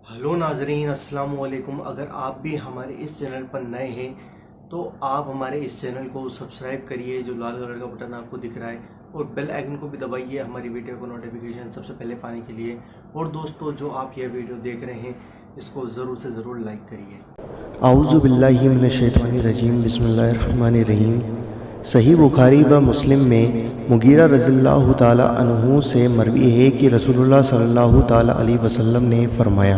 Hello नाजरीन, अस्सलाम वालेकुम। अगर आप भी हमारे इस चैनल पर नए हैं तो आप हमारे इस चैनल को सब्सक्राइब करिए, जो लाल कलर का बटन आपको दिख रहा है, और बेल आइकन को भी दबाइए हमारी वीडियो को नोटिफिकेशन सबसे पहले पाने के लिए। और दोस्तों, जो आप ये वीडियो देख रहे हैं इसको ज़रूर से ज़रूर लाइक करिए। आऊज़ु बिल्लाहि मिनश शैतानिर रजीम, बिस्मिल्लाहिर रहमानिर रहीम। सही बुखारी व मुस्लिम में मुगीरा रज़ियल्लाहु ताला अन्हु से मरवी है कि रसूलुल्लाह सल्लल्लाहु ताला अलैहि वसल्लम ने फरमाया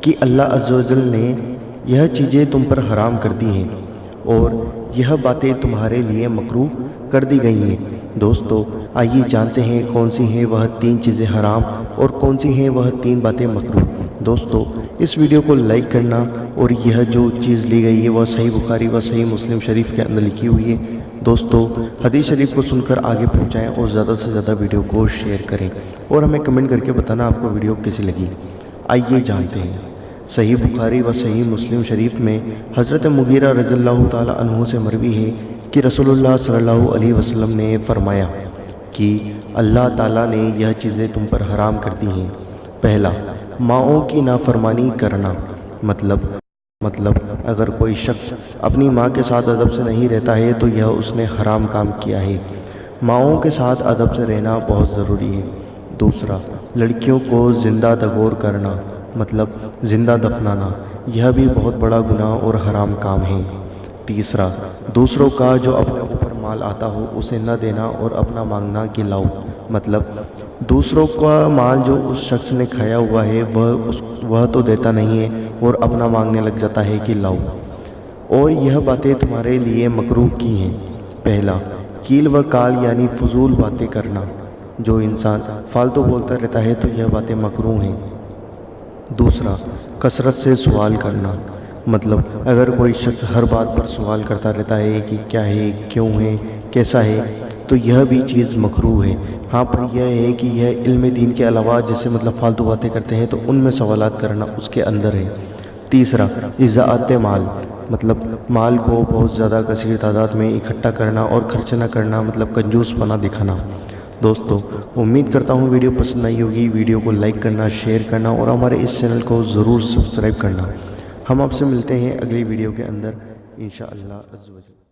कि अल्लाह अज़्ज़ व जल ने यह चीज़ें तुम पर हराम कर दी हैं और यह बातें तुम्हारे लिए मकरूह कर दी गई हैं। दोस्तों, आइए जानते हैं कौन सी हैं वह 3 चीज़ें हराम और कौन सी हैं वह 3 बातें मकरूह। दोस्तों, इस वीडियो को लाइक करना, और यह जो चीज़ ली गई है वह सही बुखारी व सही मुस्लिम शरीफ के अंदर लिखी हुई है। दोस्तों, हदीस शरीफ को सुनकर आगे पहुंचाएं और ज़्यादा से ज़्यादा वीडियो को शेयर करें और हमें कमेंट करके बताना आपको वीडियो कैसी लगी। आइए जानते हैं। सही बुखारी व सही मुस्लिम शरीफ में हज़रत मुगीरा रज़ियल्लाहु ताला अन्हु से मरवी है कि रसूलुल्लाह सल्लल्लाहु अलैहि वसल्लम ने फरमाया कि अल्लाह ताला ने यह चीज़ें तुम पर हराम कर दी हैं। पहला, माँओं की नाफरमानी करना। मतलब अगर कोई शख्स अपनी माँ के साथ अदब से नहीं रहता है तो यह उसने हराम काम किया है। माँओं के साथ अदब से रहना बहुत ज़रूरी है। दूसरा, लड़कियों को ज़िंदा दगोर करना, मतलब ज़िंदा दफनाना, यह भी बहुत बड़ा गुनाह और हराम काम है। तीसरा, दूसरों का जो अपने ऊपर माल आता हो उसे न देना और अपना मांगना कि लाओ, मतलब दूसरों का माल जो उस शख्स ने खाया हुआ है वह तो देता नहीं है और अपना मांगने लग जाता है कि लाओ। और यह बातें तुम्हारे लिए मकरूह की हैं। पहला, कील व काल यानी फजूल बातें करना। जो इंसान फालतू बोलता रहता है तो यह बातें मकरूह हैं। दूसरा, कसरत से सवाल करना। मतलब अगर कोई शख्स हर बात पर सवाल करता रहता है कि क्या है, क्यों है, कैसा है, तो यह भी चीज़ मकरूह है। हाँ, पर यह है कि यह इल्म दीन के अलावा जैसे मतलब फालतू बातें करते हैं तो उनमें सवालात करना उसके अंदर है। तीसरा, इज़ाअत माल, मतलब माल को बहुत ज़्यादा कसीर तादाद में इकट्ठा करना और खर्च न करना, मतलब कंजूसपना दिखाना। दोस्तों, उम्मीद करता हूँ वीडियो पसंद आई होगी। वीडियो को लाइक करना, शेयर करना और हमारे इस चैनल को ज़रूर सब्सक्राइब करना। हम आपसे मिलते हैं अगली वीडियो के अंदर इंशाअल्लाह अज़्ज़ व जल।